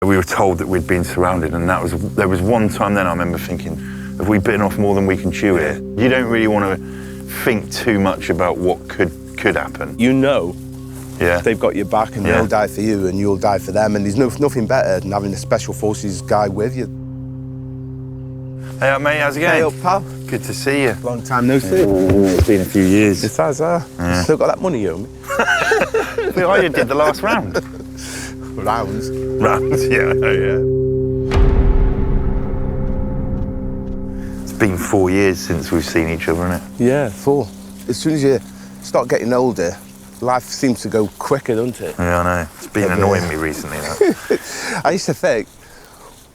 We were told that we'd been surrounded, and there was one time then I remember thinking, have we bitten off more than we can chew here? You don't really want to think too much about what could happen. You know, yeah, they've got your back and they'll die for you and you'll die for them, and there's nothing better than having a special forces guy with you. Hey up, mate, how's it going? Hey up, pal. Good to see you. Long time no see. It's been a few years. It has, Still got that money you owe me? I did the last round. Rounds? Rounds, yeah, yeah. It's been 4 years since we've seen each other, isn't it? Yeah, 4. As soon as you start getting older, life seems to go quicker, doesn't it? Yeah, I know. It's been annoying me recently, that. I used to think,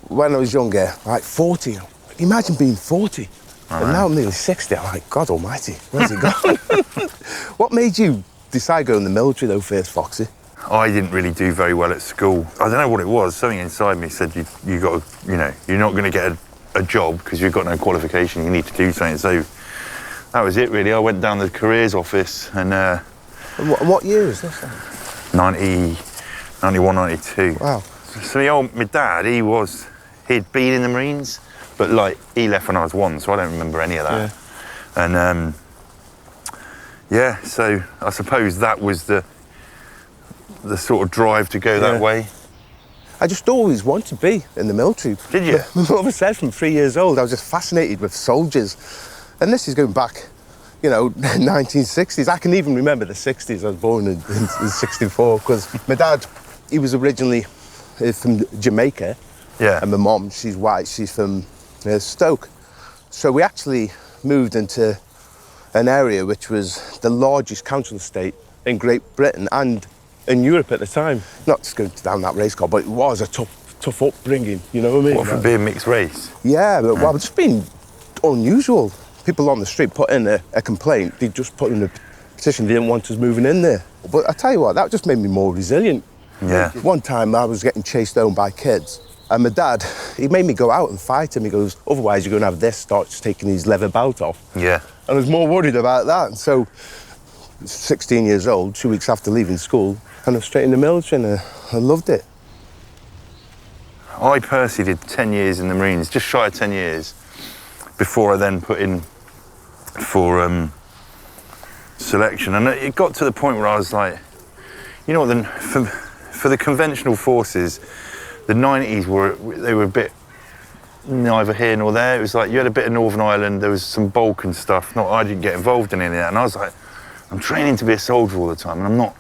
when I was younger, like 40, imagine being 40. And now I'm nearly 60, I'm like, God almighty, where's it gone? What made you decide to go in the military though first, Foxy? I didn't really do very well at school. I don't know what it was. Something inside me said you got to, you're not going to get a job because you've got no qualification. You need to do something. So that was it, really. I went down the careers office and. What year is this? 91, 92. Wow. So my dad, he'd been in the Marines, but like he left when I was 1, so I don't remember any of that. Yeah. And yeah, so I suppose that was the sort of drive to go that way. I just always wanted to be in the military. Did you? My mother said from 3 years old, I was just fascinated with soldiers. And this is going back, 1960s. I can even remember the 60s. I was born in 64, because my dad, he was originally from Jamaica. Yeah. And my mum, she's white, she's from Stoke. So we actually moved into an area which was the largest council estate in Great Britain and in Europe at the time. Not just going down that race car, but it was a tough upbringing, you know what I mean? What, for being mixed race? Yeah, but well, it's been unusual. People on the street put in a complaint, they just put in a petition, they didn't want us moving in there. But I tell you what, that just made me more resilient. Yeah. One time I was getting chased down by kids, and my dad, he made me go out and fight him. He goes, otherwise you're going to have this, starts taking his leather belt off. Yeah. And I was more worried about that. And so, 16 years old, 2 weeks after leaving school, and I was straight in the military, and I loved it. I personally did 10 years in the Marines, just shy of 10 years, before I then put in for selection. And it got to the point where I was like, then for the conventional forces, the 90s were a bit neither here nor there. It was like you had a bit of Northern Ireland, there was some Balkan stuff. I didn't get involved in any of that, and I was like, I'm training to be a soldier all the time, and I'm not.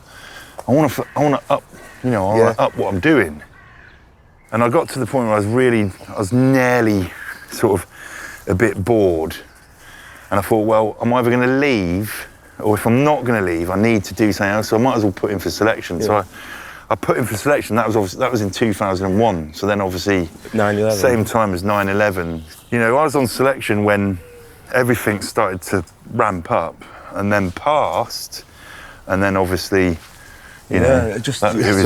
I want to up, I want to up what I'm doing. And I got to the point where I was nearly sort of a bit bored, and I thought, well, I'm either going to leave, or if I'm not going to leave, I need to do something else. So I might as well put in for selection. Yeah. So I put in for selection. That was in 2001. So then obviously 9/11. Same time as 9/11. I was on selection when everything started to ramp up, and then passed, and then obviously. So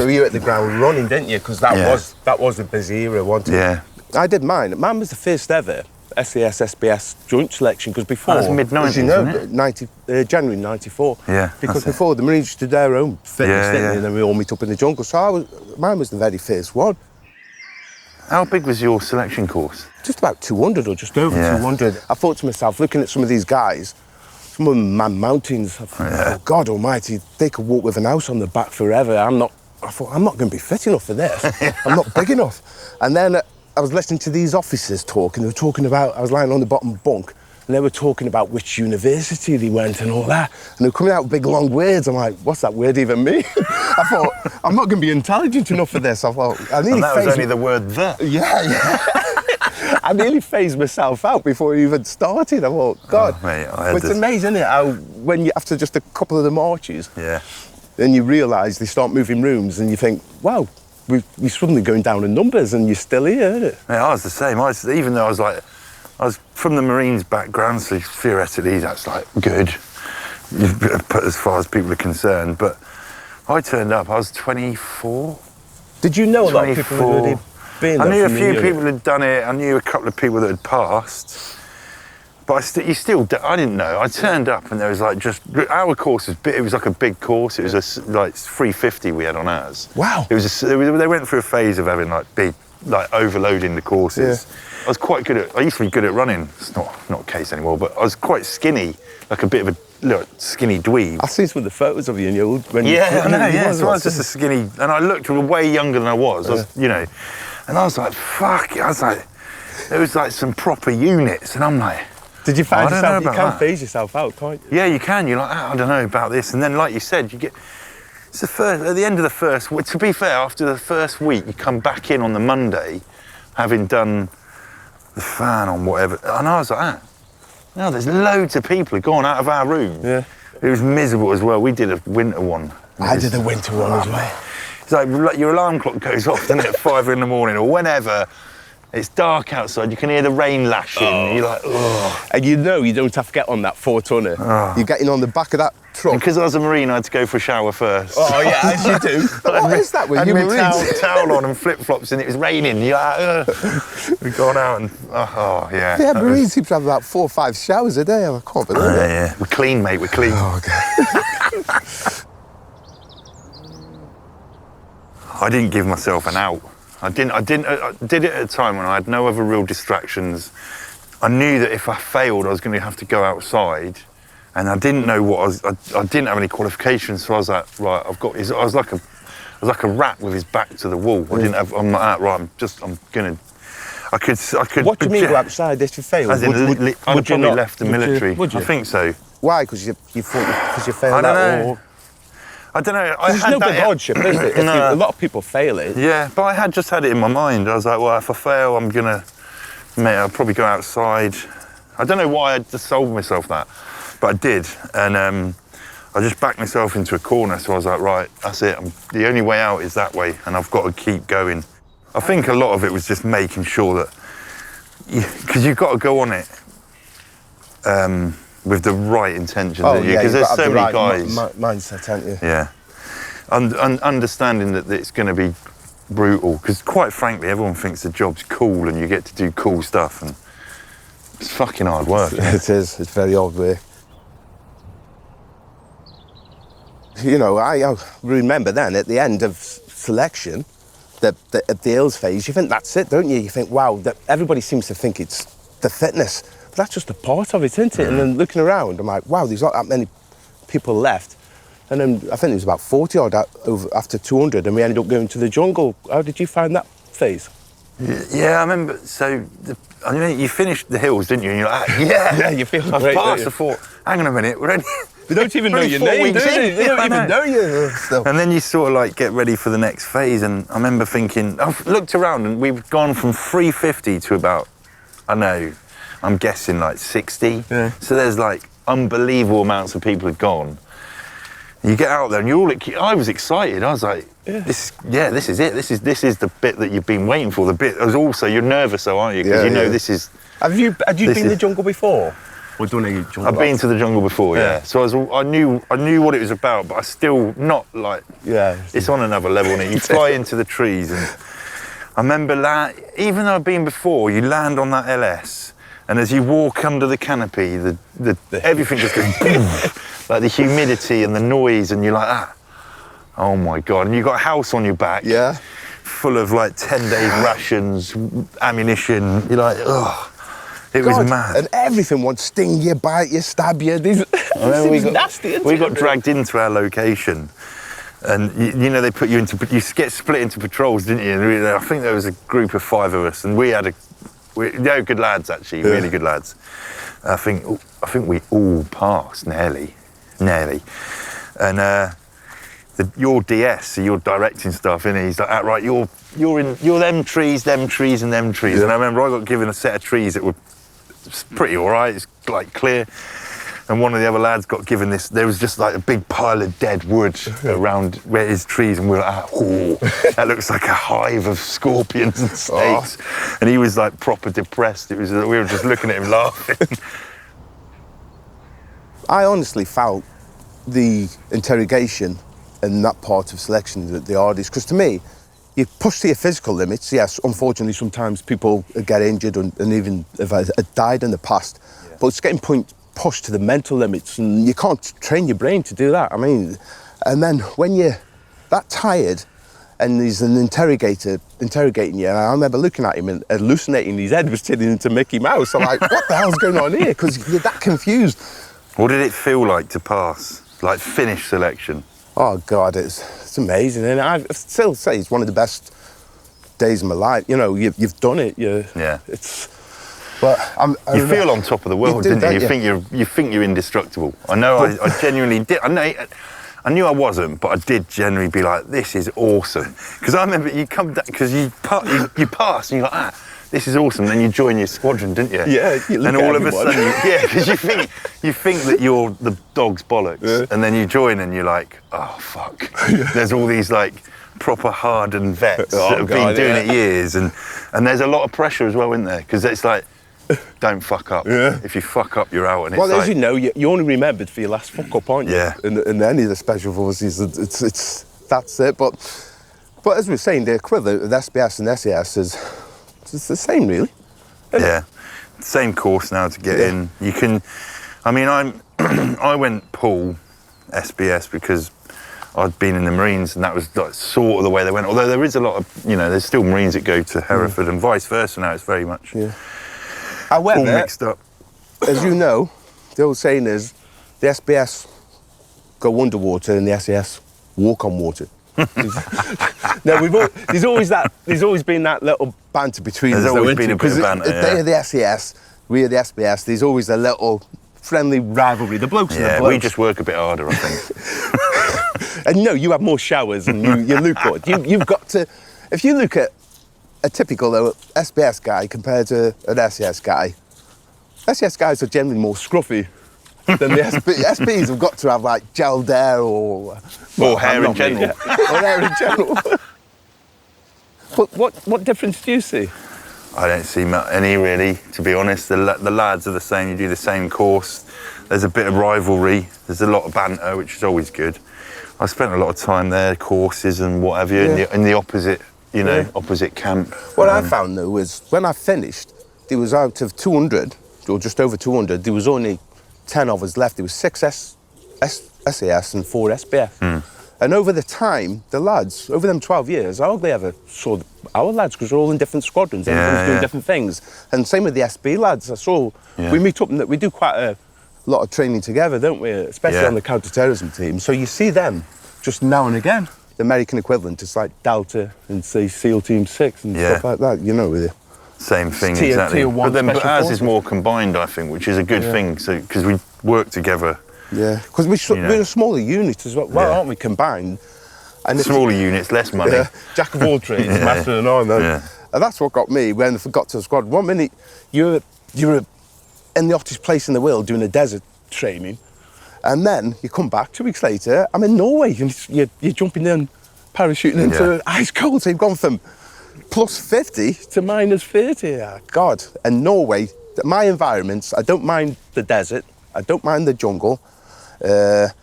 you were at the ground running, didn't you? Because that was a busy era, wasn't it? Yeah. I did mine. Mine was the first ever SAS SBS joint selection, because before... That was mid-90s, wasn't it? January 94. Yeah. Because before, the Marines did their own fitness, didn't they? And then we all meet up in the jungle. So mine was the very first one. How big was your selection course? Just about 200 or just over 200. I thought to myself, looking at some of these guys, some of them man mountains, I thought, oh, God almighty, they could walk with an house on their back forever. I thought, I'm not going to be fit enough for this. I'm not big enough. And then I was listening to these officers talk, and they were talking about, I was lying on the bottom bunk, and they were talking about which university they went and all that. And they were coming out with big, long words. I'm like, what's that word even mean? I thought, I'm not going to be intelligent enough for this. I thought, and that was only the word "the." Yeah. I nearly phased myself out before I even started. I thought, God. Oh, mate, it's amazing, isn't it, how when you, after just a couple of the marches, then you realise they start moving rooms and you think, wow, we're suddenly going down in numbers and you're still here, isn't it? Yeah, I was the same. Even though I was from the Marines background, so theoretically that's like good, as far as people are concerned. But I turned up, I was 24. Did you know a lot of people who had been there? I knew a few people who had done it. I knew a couple of people that had passed. But I didn't know. I turned up and there was like our course was big. It was like a big course. It was like 350 we had on ours. Wow. They went through a phase of having like big, like overloading the courses. Yeah. I was quite good at. I used to be good at running. It's not the case anymore. But I was quite skinny, like a bit of a skinny dweeb. I've seen some of the photos of you in your old. I know. Yeah. So I was just a skinny, and I looked way younger than I was. I was, and I was like, fuck. I was like, there was like some proper units, and I'm like. Did you find yourself? You can phase yourself out, can't you? Yeah, you can. You're like, I don't know about this, and then, like you said, you get. It's at the end of the first. To be fair, after the first week, you come back in on the Monday, having done the fan on whatever, and I was like, no, there's loads of people who've gone out of our room. Yeah. It was miserable as well. We did a winter one. I did a winter one as well. It's like your alarm clock goes off, doesn't it, at 5 in the morning or whenever. It's dark outside, you can hear the rain lashing, You're like, oh. And you don't have to get on that 4-tonner. Oh. You're getting on the back of that truck. Because I was a Marine, I had to go for a shower first. Oh, yeah, as you do. What is that with you Marines? Towel on and flip-flops and it was raining. You're like, we've gone out and, yeah. Yeah, Marines seem to have about 4 or 5 showers a day. I can't believe it. Yeah, we're clean, mate, we're clean. Oh, okay. I didn't give myself an out. I did it at a time when I had no other real distractions. I knew that if I failed, I was going to have to go outside, and I didn't know what I didn't have any qualifications, so I was like, right, I was like a rat with his back to the wall. I'm like, right, I'm gonna. I could. What do you mean go outside if you failed? I'd probably left the military. Would you? I think so. Why? Because you thought because you failed I don't that, know. or? I don't know. There's no big hardship, is it? A lot of people fail it. Yeah, but I had just had it in my mind. I was like, well, if I fail, I'll probably go outside. I don't know why I just sold myself that, but I did. And I just backed myself into a corner. So I was like, right, that's it. The only way out is that way, and I've got to keep going. I think a lot of it was just making sure that, because you've got to go on it with the right intentions, because there's so many guys. Mindset, haven't you? Yeah, understanding that it's going to be brutal, because quite frankly, everyone thinks the job's cool and you get to do cool stuff, and it's fucking hard work. It is. It's very hard work. I remember then at the end of selection, at the hills phase, you think that's it, don't you? You think, wow, that everybody seems to think it's the fitness. But that's just a part of it, isn't it? And then looking around, I'm like, wow, there's not that many people left. And then I think there was about 40 odd after 200, and we ended up going to the jungle. How did you find that phase? Yeah, I remember. So, you finished the hills, didn't you? And you're like, yeah, you feel I've great. passed. I thought, hang on a minute, we're only. They don't even know your name, do they? They don't even know you. And then you sort of like get ready for the next phase. And I remember thinking, I've looked around and we've gone from 350 to about, I'm guessing like 60. Yeah. So there's like unbelievable amounts of people had gone. You get out there and you're all, I was excited. I was like, this is it. This is the bit that you've been waiting for. The bit is also, you're nervous though, aren't you? Because this is. Had you been in the jungle before? Or done a jungle? I've been to the jungle before, yeah. So I knew what it was about, but I still not like. Yeah. It's on another level, isn't it? You fly into the trees, and I remember even though I've been before, you land on that LS, and as you walk under the canopy, the everything just goes boom, like the humidity and the noise, and you're like, oh my god! And you got a house on your back, full of like 10-day rations, ammunition. You're like, ugh. It was mad. And everything wants to sting you, bite you, stab you. This is nasty, we got dragged into our location. And, they put you you get split into patrols, didn't you? And I think there was a group of 5 of us, and they were good lads, actually, really good lads. I think we all passed, nearly. And your DS, so you're directing stuff, and he's like, right, you're them trees, and them trees. And I remember I got given a set of trees that were pretty all right, it's like clear. And one of the other lads got given this, there was just like a big pile of dead wood around where his trees, and we were like, that looks like a hive of scorpions and snakes. And he was like proper depressed. We were just looking at him laughing. I honestly felt the interrogation and that part of selection the hardest, because to me, you push to your physical limits. Yes, unfortunately, sometimes people get injured and even have died in the past. But it's getting pushed to the mental limits, and you can't train your brain to do that. I mean, and then when you're that tired, and there's an interrogator interrogating you, and I remember looking at him and hallucinating, his head was turning into Mickey Mouse. I'm like, what the hell's going on here? Because you're that confused. What did it feel like to pass? Like finish selection? Oh God, it's amazing, and I still say it's one of the best days of my life. You know, you've done it. Yeah. It's. But you feel on top of the world, didn't you? You think you're indestructible. I know. I genuinely did. I knew I wasn't, but I did generally be like, this is awesome. Because I remember you come down, because you pass and you're like, this is awesome. Then you join your squadron, didn't you? Yeah. You look and all of a sudden, because you think that you're the dog's bollocks, and then you join and you're like, oh fuck. There's all these like proper hardened vets that have been doing it years, and there's a lot of pressure as well, isn't there? Because it's like, don't fuck up. Yeah. If you fuck up, you're out. And well, as you know, you only remembered for your last fuck up, aren't you? Yeah. In any of the special forces, it's that's it. But as we were saying, the equivalent of SBS and SAS is it's the same, really. Yeah. Same course now to get in. You can. I mean, I went pool SBS because I'd been in the Marines, and that was like sort of the way they went. Although there is a lot of, there's still Marines that go to Hereford and vice versa now. It's very much. Yeah. However, all mixed up. As you know, the old saying is, the SBS go underwater and the SAS walk on water. No, there's always been that little banter between us. There's always been a bit of banter. They are the SAS, we are the SBS. There's always a little friendly rivalry. The blokes are the blokes. We just work a bit harder, I think. And you have more showers and you look good. You've got to, if you look at a typical SBS guy compared to an SAS guy, SAS guys are generally more scruffy than the SPs have got to have like gelled hair or hair in general. Or hair in general. But what difference do you see? I don't see any really, to be honest. The lads are the same. You do the same course. There's a bit of rivalry. There's a lot of banter, which is always good. I spent a lot of time there, courses and what have you, in the opposite. Opposite camp. What I found though was when I finished, there was out of 200, or just over 200, there was only 10 of us left. There was 6 SAS and 4 SBS. And over the time, the lads, over them 12 years, I hardly ever saw our lads because we're all in different squadrons, everyone's doing different things. And same with the SB lads. I saw, we meet up and we do quite a lot of training together, don't we? Especially on the counter-terrorism team. So you see them just now and again. The American equivalent is like Delta and say SEAL Team 6 and stuff like that, with the same thing, exactly. But ours is more combined, I think, which is a good thing. So because we work together. Yeah, because we're a smaller unit as well, aren't we? Combined. And smaller units, less money. Jack of all trades, master of none. And that's what got me when I got to the squad. 1 minute you're in the hottest place in the world doing a desert training. And then you come back 2 weeks later, I'm in Norway, and you're jumping in, parachuting into ice cold. So you've gone from plus 50 to minus 30. Oh, God. And Norway, my environments, I don't mind the desert, I don't mind the jungle, the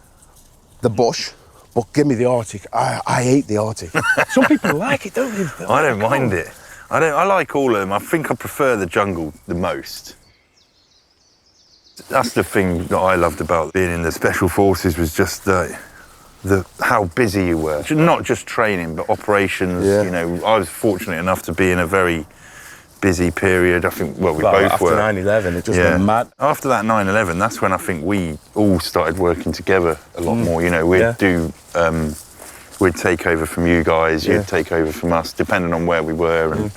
bush, but give me the Arctic. I hate the Arctic. Some people like it, don't they? I don't mind it. I like all of them. I think I prefer the jungle the most. That's the thing that I loved about being in the Special Forces was just how busy you were. Not just training, but operations. I was fortunate enough to be in a very busy period. I think, we both were. After 9/11, it just went mad. After that 9/11, that's when I think we all started working together a lot more. We'd take over from you guys, you'd take over from us, depending on where we were. And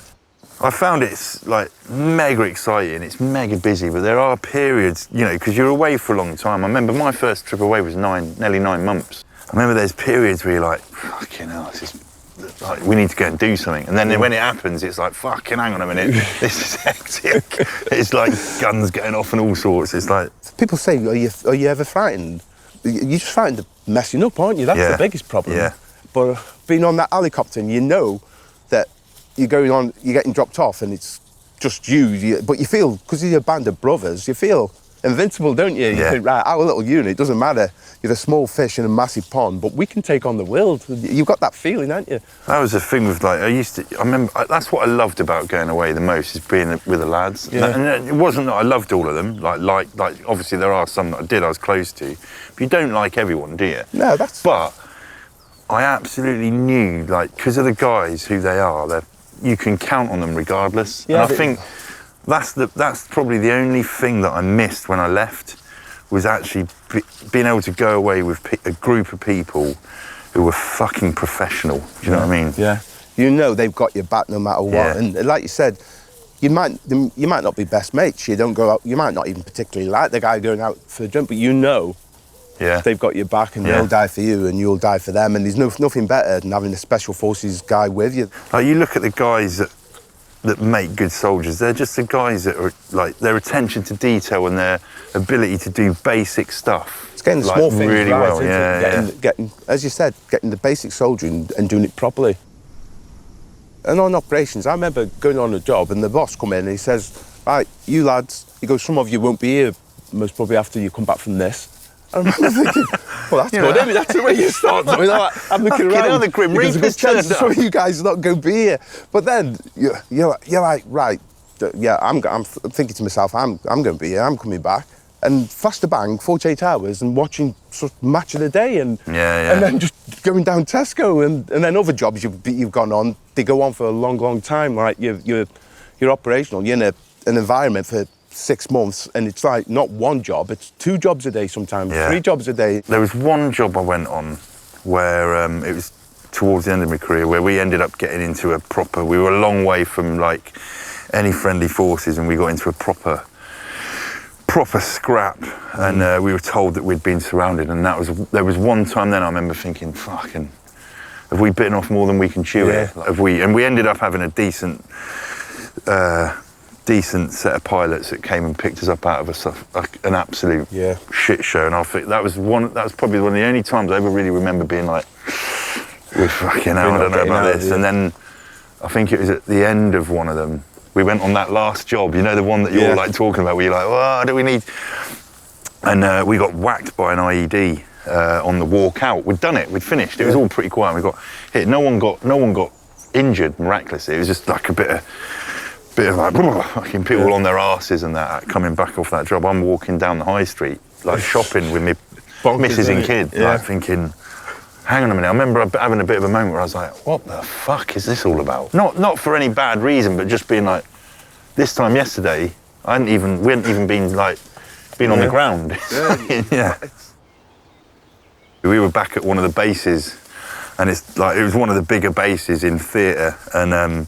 I found it's like mega exciting, it's mega busy, but there are periods, because you're away for a long time. I remember my first trip away was nearly 9 months. I remember there's periods where you're like, fucking hell, this is like, we need to go and do something. And then when it happens, it's like, fucking hang on a minute, this is hectic. It's like guns going off and all sorts. It's like... People say, are you ever frightened? You're just frightened of messing up, aren't you? That's the biggest problem. Yeah. But being on that helicopter, and you know that you're getting dropped off and it's just you, but you feel, because you're a band of brothers, you feel invincible, don't you? You Yeah. think, right, our little unit, it doesn't matter. You're a small fish in a massive pond, but we can take on the world. You've got that feeling, haven't you? That was the thing with like, I remember, that's what I loved about going away the most, is being with the lads. Yeah. And it wasn't that I loved all of them, like obviously there are some that I was close to, but you don't like everyone, do you? No, that's... But I absolutely knew, like, because of the guys who they are, you can count on them regardless. Yeah, and I think that's probably the only thing that I missed when I left, was actually being able to go away with a group of people who were fucking professional. Do you know what I mean? Yeah. You know they've got your back no matter what. Yeah. And like you said, you might not be best mates. You don't go out. You might not even particularly like the guy going out for a drink, but you know, they've got your back, and they'll die for you, and you'll die for them. And there's nothing better than having a special forces guy with you. Like, you look at the guys that make good soldiers. They're just the guys that are like, their attention to detail and their ability to do basic stuff. It's getting the like, small things really right, well. isn't it? Getting, as you said, getting the basic soldiering and doing it properly. And on operations, I remember going on a job and the boss come in and he says, right, you lads, he goes, some of you won't be here most probably after you come back from this. And I'm thinking, well, that's good, isn't it? That's the way you start. I mean, I'm looking around. The Grim There's a good Reaper's chance turned some up. of you guys are not going to be here. But then you're like, right, yeah, I'm thinking to myself, I'm going to be here. I'm coming back. And fast to bang, 48 hours, and watching sort of match of the day, and and then just going down Tesco, and then other jobs you've gone on, they go on for a long, long time. Like you're operational, you're in an environment for 6 months, and it's like not one job, it's 2 jobs a day sometimes, 3 jobs a day. There was one job I went on where it was towards the end of my career, where we ended up getting into we were a long way from like any friendly forces, and we got into a proper scrap, and we were told that we'd been surrounded, and there was one time then I remember thinking, fucking, have we bitten off more than we can chew here? Like, and we ended up having a decent set of pilots that came and picked us up out of an absolute shit show, and I think that was probably one of the only times I ever really remember being like, we're fucking hell, I don't know about this. And then I think it was at the end of one of them, we went on that last job, you know, the one that you're like talking about, where you're like, what do we need? And we got whacked by an IED on the walk out. We'd done it, we'd finished. It was all pretty quiet. We got hit. No one got injured miraculously. It was just like a bit of like fucking people on their asses and that coming back off that job. I'm walking down the high street, like shopping with my missus and kid, like thinking, hang on a minute. I remember having a bit of a moment where I was like, what the fuck is this all about? Not for any bad reason, but just being like, this time yesterday, we hadn't even been on the ground. We were back at one of the bases, and it was one of the bigger bases in theatre, and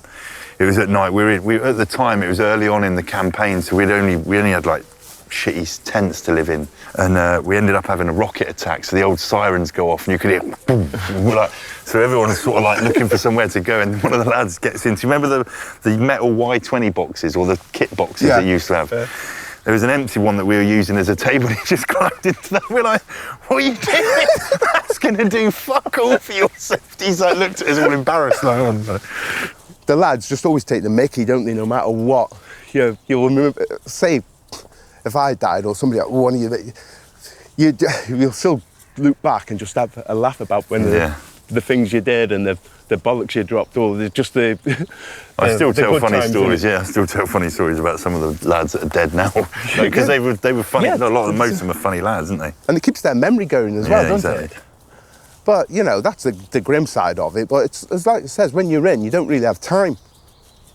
it was at night. We at the time, it was early on in the campaign, so we only had like shitty tents to live in, and we ended up having a rocket attack, so the old sirens go off and you could hear boom, so everyone's sort of like looking for somewhere to go, and one of the lads gets into, remember the metal Y20 boxes, or the kit boxes that you used to have? There was an empty one that we were using as a table. He just climbed into that. We're like, what are you doing? That's going to do fuck all for your safety. He's like, looked at us all embarrassed. The lads just always take the mickey, don't they, no matter what. You'll remember, say, if I died or somebody, one of you, you'll still look back and just have a laugh about when the things you did and the bollocks you dropped, or just the. I still tell funny stories. I still tell funny stories about some of the lads that are dead now, because they were funny. A lot of most of them are funny lads, aren't they? And it keeps their memory going as well, doesn't it? But you know, that's the grim side of it. But it's like it says, when you're in, you don't really have time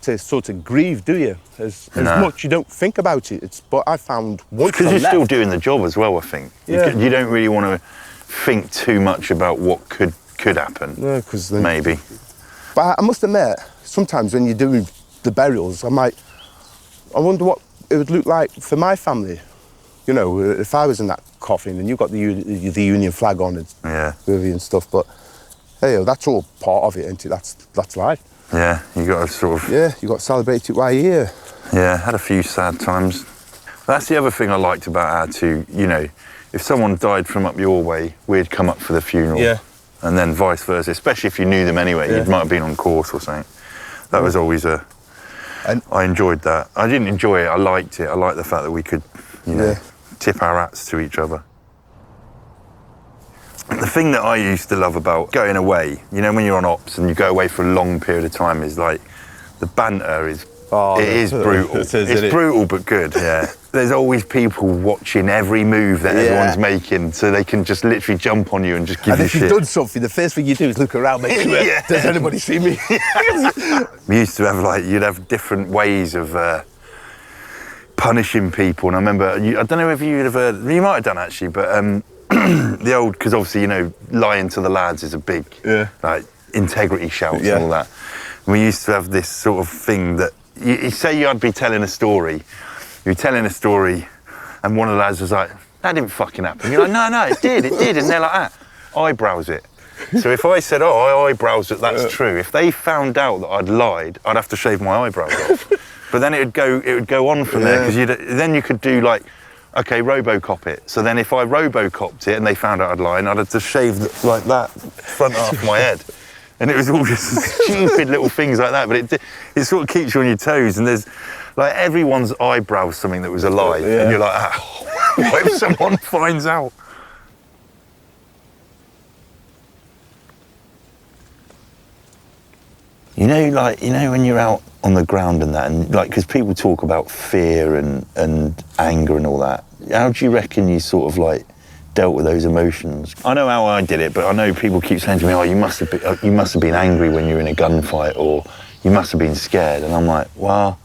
to sort of grieve, do you? As much, you don't think about it. But I found once because you're still doing the job as well. I think you don't really want to think too much about what could happen. No, because maybe. But I must admit, sometimes when you're doing the burials, I wonder what it would look like for my family. You know, if I was in that coffin and you've got the Union flag on and stuff. But hey, that's all part of it, isn't it? That's life. Yeah, you got to sort of. Yeah, you got to celebrate it while you're here. Yeah, had a few sad times. That's the other thing I liked about our two. You know, if someone died from up your way, we'd come up for the funeral. Yeah. And then vice versa, especially if you knew them anyway. You might have been on course or something. That was always I enjoyed that. I didn't enjoy it. I liked it. I liked the fact that we could, tip our hats to each other. The thing that I used to love about going away, you know, when you're on ops and you go away for a long period of time, is like the banter is brutal. It's brutal but good, yeah. There's always people watching every move that everyone's making, so they can just literally jump on you and just give you shit. And if you've done something, the first thing you do is look around, make sure, does anybody see me? We used to have you'd have different ways of punishing people, and I remember, I don't know if you'd have heard, you might have done actually, but the old, because obviously, you know, lying to the lads is a big, like, integrity shouts and all that. And we used to have this sort of thing that, you say you'd be telling a story, you're telling a story, and one of the lads was like, that didn't fucking happen. You're like, no, it did, and they're like, eyebrows it. So if I said, I eyebrows it, that's true. If they found out that I'd lied, I'd have to shave my eyebrows off. But then it would go on from there, because then you could do like, okay, Robocop it. So then if I Robocopped it and they found out I'd lied, I'd have to shave like that front half of my head. And it was all just stupid little things like that, but it sort of keeps you on your toes. And there's like everyone's eyebrows something that was a lie, and you're like, what if someone finds out? You know, when you're out on the ground and that, and like, because people talk about fear and anger and all that. How do you reckon you sort of like dealt with those emotions? I know how I did it, but I know people keep saying to me, you must have been angry when you were in a gunfight, or you must have been scared. And I'm like, well,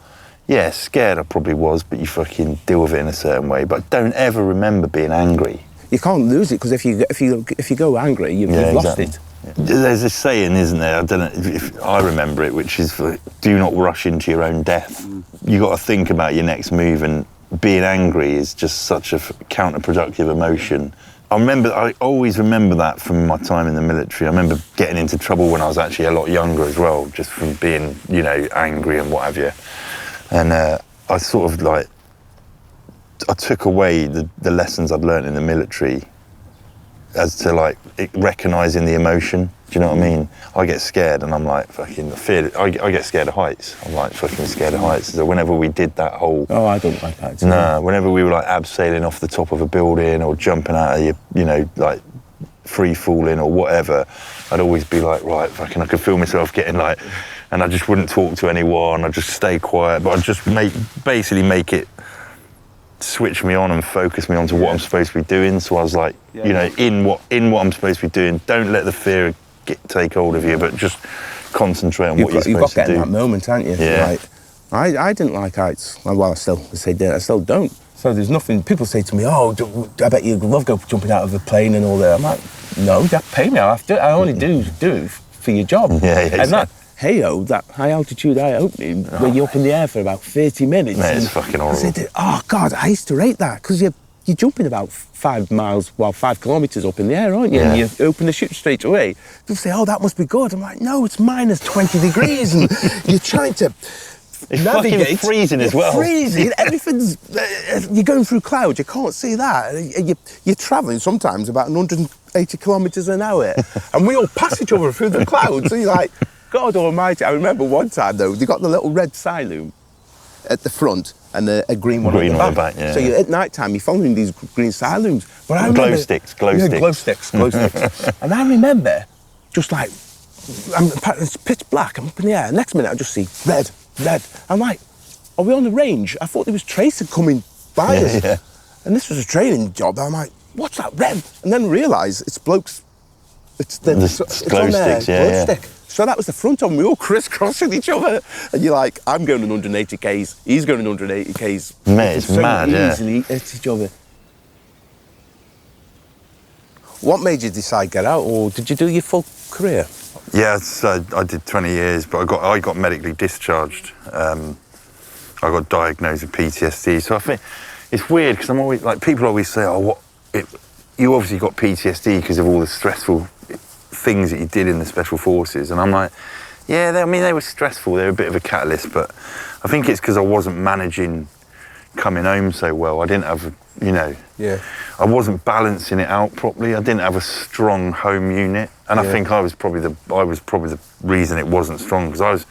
yeah, scared I probably was, but you fucking deal with it in a certain way. But I don't ever remember being angry. You can't lose it, because if you go angry, you've lost it. There's a saying, isn't there? I don't know if I remember it, which is, do not rush into your own death. You got to think about your next move, and being angry is just such a counterproductive emotion. I always remember that from my time in the military. I remember getting into trouble when I was actually a lot younger as well, just from being, you know, angry and what have you. And I sort of like, I took away the lessons I'd learned in the military as to like recognising the emotion. Do you know what I mean? I get scared and I'm like fucking feared. I get scared of heights. I'm like fucking scared of heights. So whenever we did that whole... Oh, I don't like heights. Nah, whenever we were like abseiling off the top of a building or jumping out of you know, like free falling or whatever, I'd always be like, right, fucking, I could feel myself getting like, and I just wouldn't talk to anyone. I'd just stay quiet, but I'd just basically make it switch me on and focus me onto what I'm supposed to be doing. So I was like, you know, in what I'm supposed to be doing, don't let the fear take hold of you, but just concentrate on what you're supposed to do. You've got to get in that moment, haven't you? Yeah. Like, I didn't like heights. Well, I still don't. So there's nothing. People say to me, I bet you love jumping out of a plane and all that. I'm like, no, you have to pay me. I only do it for your job. Yeah, exactly. And that that high altitude eye opening, where you're up in the air for about 30 minutes. Mate, it's fucking horrible. God, I used to rate that, because you're jumping about 5 kilometres up in the air, aren't you? Yeah. And you open the chute straight away. People say, that must be good. I'm like, no, it's minus 20 degrees, and you're trying to navigate. Fucking freezing as well. Freezing. Everything's... you're going through clouds. You can't see that. You're travelling sometimes about 180 kilometres an hour, and we all pass each other through the clouds. And you're like, God almighty. I remember one time, though, they got the little red silo at the front and a green one at the back. Yeah. So at night time, you're following these green silooms. But I remember, glow sticks. Glow sticks. And I remember just like, it's pitch black, I'm up in the air. Next minute, I just see red. I'm like, are we on the range? I thought there was tracer coming by us. Yeah. And this was a training job. I'm like, what's that red? And then realise it's blokes. It's glow sticks, glow stick. So that was the front of them. We all crisscrossing each other. And you're like, I'm going in 180 Ks. He's going in 180 Ks. Mate, it's mad, easily hit each other. What made you decide to get out, or did you do your full career? Yeah, I did 20 years, but I got medically discharged. I got diagnosed with PTSD. So I think it's weird, because I'm always like, people always say, you obviously got PTSD because of all the stressful things that you did in the Special Forces. And I'm like, yeah, they were stressful. They were a bit of a catalyst, but I think it's because I wasn't managing coming home so well. I didn't have, I wasn't balancing it out properly. I didn't have a strong home unit, and I think I was probably the reason it wasn't strong, because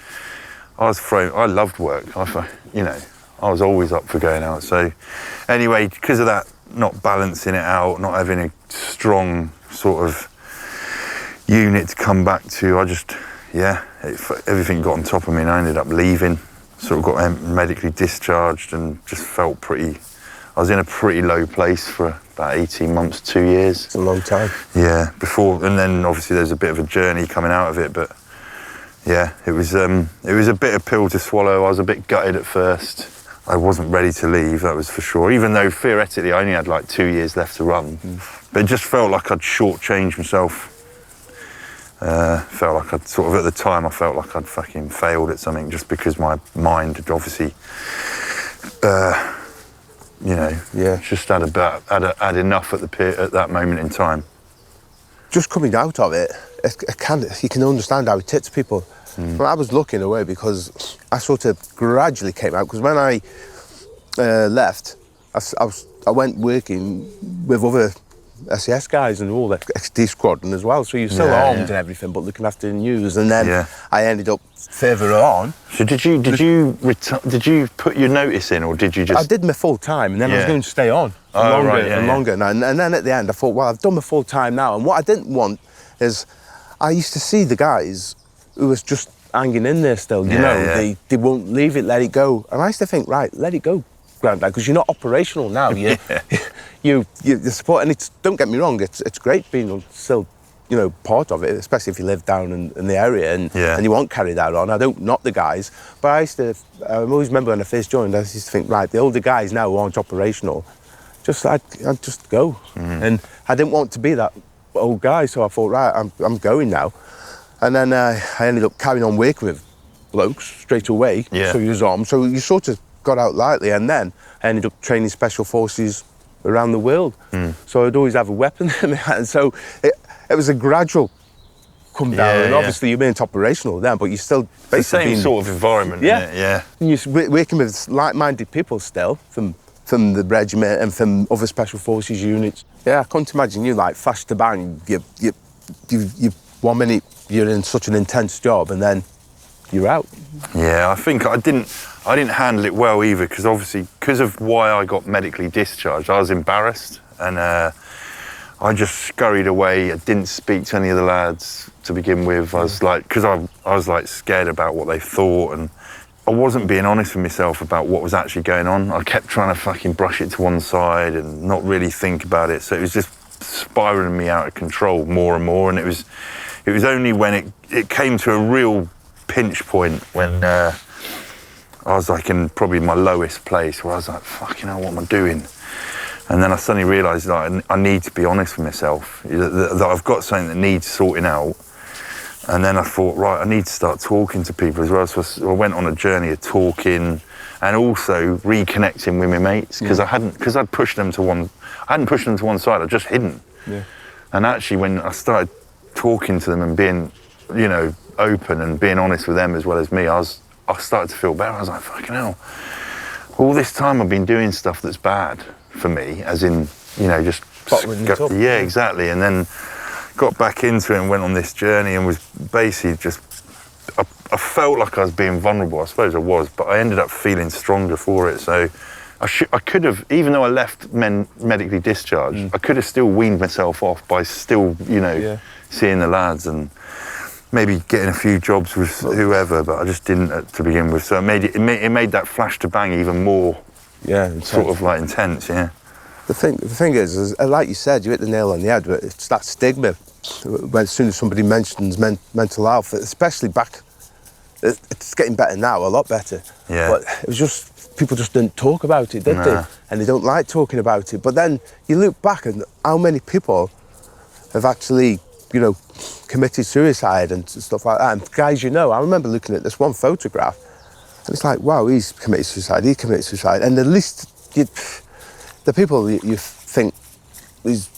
I loved work. I was always up for going out. So anyway, because of that not balancing it out, not having a strong sort of unit to come back to. I just, everything got on top of me, and I ended up leaving. Sort of got medically discharged and just felt I was in a pretty low place for about 18 months, 2 years. It's a long time. Yeah, and then obviously there's a bit of a journey coming out of it, but yeah, it was a bitter pill to swallow. I was a bit gutted at first. I wasn't ready to leave, that was for sure, even though theoretically I only had like 2 years left to run. But it just felt like I'd shortchanged myself. Felt like I'd sort of, at the time, I felt like I'd fucking failed at something just because my mind had obviously, just had enough at that moment in time. Just coming out of it, you can understand how it hits people. Well, I was lucky in a way because I sort of gradually came out, because when I left, I went working with other SAS guys and all the XD squadron as well, so you're still armed and everything, but looking after the news. And then I ended up further on. So did you put your notice in, or did you just? I did my full time, and then I was going to stay on longer. And then at the end I thought, well, I've done my full time now, and what I didn't want is, I used to see the guys who was just hanging in there still, they won't leave it, let it go. And I used to think, right, let it go, Grandad, because you're not operational now. You support, and don't get me wrong, it's great being still, part of it, especially if you live down in the area and you want to carry that on. I don't knock the guys, but I always remember when I first joined, I used to think, right, the older guys now who aren't operational, I'd just go. And I didn't want to be that old guy, so I thought, right, I'm going now. And then I ended up carrying on working with blokes straight away, so you was on. So you sort of got out lightly, and then I ended up training special forces around the world. So I'd always have a weapon in my hand. So it was a gradual come down, and obviously you weren't operational then, but you still basically the same sort of environment, isn't it? And you're working with like-minded people still from the regiment and from other special forces units. I couldn't imagine you like flash to bang. You 1 minute you're in such an intense job, and then you're out. I think I didn't handle it well either, because obviously, because of why I got medically discharged, I was embarrassed, and I just scurried away. I didn't speak to any of the lads to begin with. I was like, because I was like scared about what they thought, and I wasn't being honest with myself about what was actually going on. I kept trying to fucking brush it to one side and not really think about it. So it was just spiraling me out of control more and more. And it was only when it came to a real pinch point when I was like in probably my lowest place, where I was like, fucking hell, what am I doing? And then I suddenly realised that I need to be honest with myself, that I've got something that needs sorting out. And then I thought, right, I need to start talking to people as well. So I went on a journey of talking and also reconnecting with my mates, because I'd pushed them to one. I hadn't pushed them to one side. I'd just hidden. And actually, when I started talking to them and being, open and being honest with them as well as me, I started to feel better. I was like, fucking hell, all this time I've been doing stuff that's bad for me, as in, just bottling it up. Yeah, exactly. And then got back into it and went on this journey, and was basically just, I felt like I was being vulnerable. I suppose I was, but I ended up feeling stronger for it. So I could have, even though I left medically discharged, I could have still weaned myself off by still, seeing the lads and maybe getting a few jobs with whoever, but I just didn't to begin with. So it made that flash to bang even more, sort of like intense. The thing is, like you said, you hit the nail on the head. But it's that stigma when as soon as somebody mentions mental health, especially back. It's getting better now, a lot better. But it was just people just didn't talk about it, did they? And they don't like talking about it. But then you look back and how many people have actually, committed suicide and stuff like that. And guys, I remember looking at this one photograph, and it's like, wow, he's committed suicide. He committed suicide, and the least the people you think is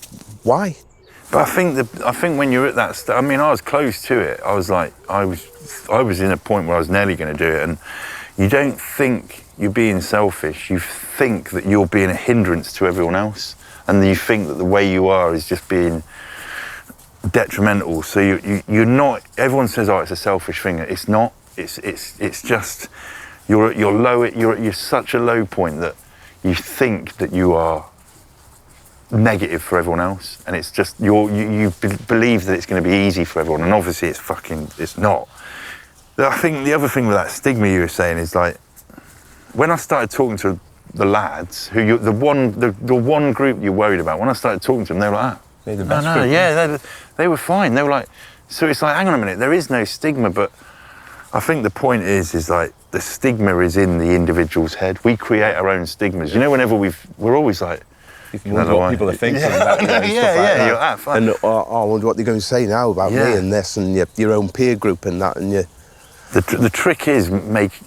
why. But I think when you're at that I mean, I was close to it. I was like, I was in a point where I was nearly going to do it, and you don't think you're being selfish. You think that you're being a hindrance to everyone else, and you think that the way you are is just being detrimental. So you're not. Everyone says, oh, it's a selfish thing. It's not. It's just you're such a low point that you think that you are negative for everyone else, and it's just you believe that it's going to be easy for everyone, and obviously it's not. I think the other thing with that stigma you were saying is like, when I started talking to the lads, the one group you're worried about, when I started talking to them, they were like, They're the best no, group. yeah, they were fine. They were like, so it's like, hang on a minute, there is no stigma, but I think the point is like, the stigma is in the individual's head. We create our own stigmas. You know, whenever we're always like, You wonder what people are thinking about you and stuff like that. You're like, fuck. And I wonder what they're going to say now about me and this and your own peer group and that and your... The trick is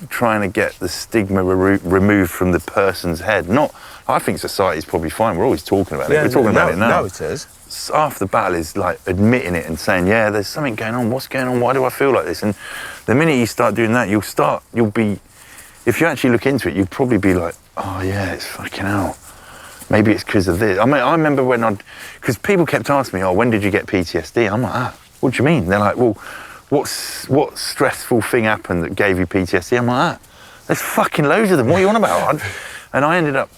trying to get the stigma removed from the person's head. I think society's probably fine. We're always talking about it. We're talking about it now. Now it is. Half the battle is like admitting it and saying, yeah, there's something going on. What's going on? Why do I feel like this? And the minute you start doing that, you'll be, if you actually look into it, you'll probably be like, oh yeah, it's fucking hell. Maybe it's because of this. I mean, I remember because people kept asking me, oh, when did you get PTSD? I'm like, what do you mean? They're like, well, what stressful thing happened that gave you PTSD? I'm like, there's fucking loads of them. What are you on about? And I ended up,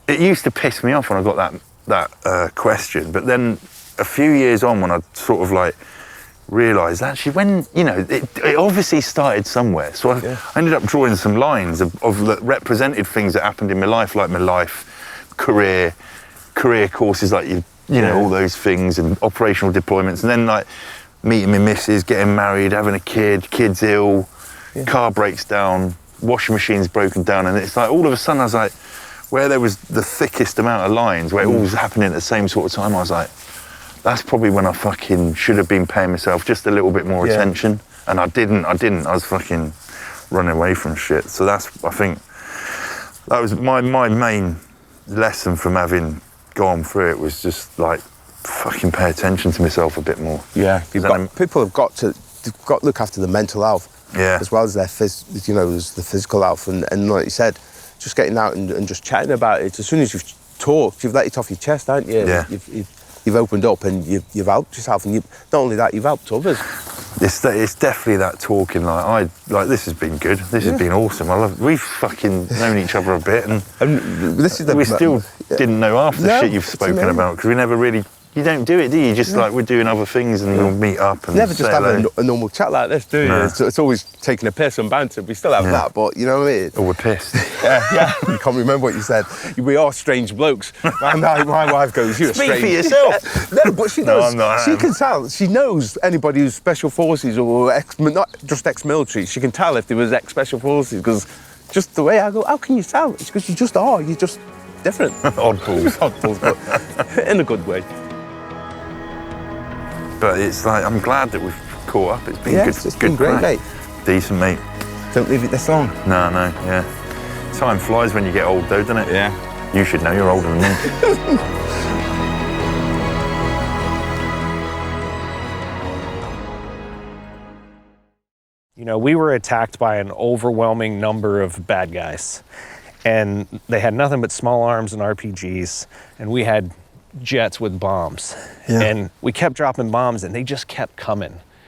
it used to piss me off when I got that question. But then a few years on, when I sort of like realised actually when, you know, it obviously started somewhere. So I ended up drawing some lines of that represented things that happened in my life, like my life, career courses, like you know, all those things, and operational deployments, and then like meeting my missus, getting married, having a kid's ill, car breaks down, washing machine's broken down, and it's like all of a sudden I was like, where there was the thickest amount of lines, where it all was happening at the same sort of time, I was like, that's probably when I fucking should have been paying myself just a little bit more attention, and I didn't, I was fucking running away from shit. So I think that was my main lesson from having gone through it, was just like, fucking pay attention to myself a bit more. Yeah, people have got to look after the mental health as well as their as the physical health, and like you said, just getting out and just chatting about it. As soon as you've talked, you've let it off your chest, haven't you? Yeah. You've opened up and you've helped yourself, and not only that, you've helped others. It's definitely that talking. Like this has been good. This has been awesome. We've fucking known each other a bit, and this is we still didn't know half the shit you've spoken about, because we never really. You don't do it, do you? Just like we're doing other things and we'll meet up and never just have a normal chat like this, do you? No. It's always taking a piss and banter. We still have that, but you know what I mean? Oh, we're pissed. Yeah. You can't remember what you said. We are strange blokes. My wife goes, you're Speak strange. for yourself. No, but she knows. No, I'm not. She can tell. She knows anybody who's special forces or not just ex-military. She can tell if there was ex-special forces, because just the way I go, how can you tell? It's because you just are. You're just different. Oddballs. Oddballs, but in a good way. But it's like, I'm glad that we've caught up. It's been good. It's been great, mate. Decent, mate. Don't leave it this long. No, yeah. Time flies when you get old, though, doesn't it? Yeah. You should know, you're older than me. You know, we were attacked by an overwhelming number of bad guys, and they had nothing but small arms and RPGs, and we had jets with bombs. And we kept dropping bombs, and they just kept coming.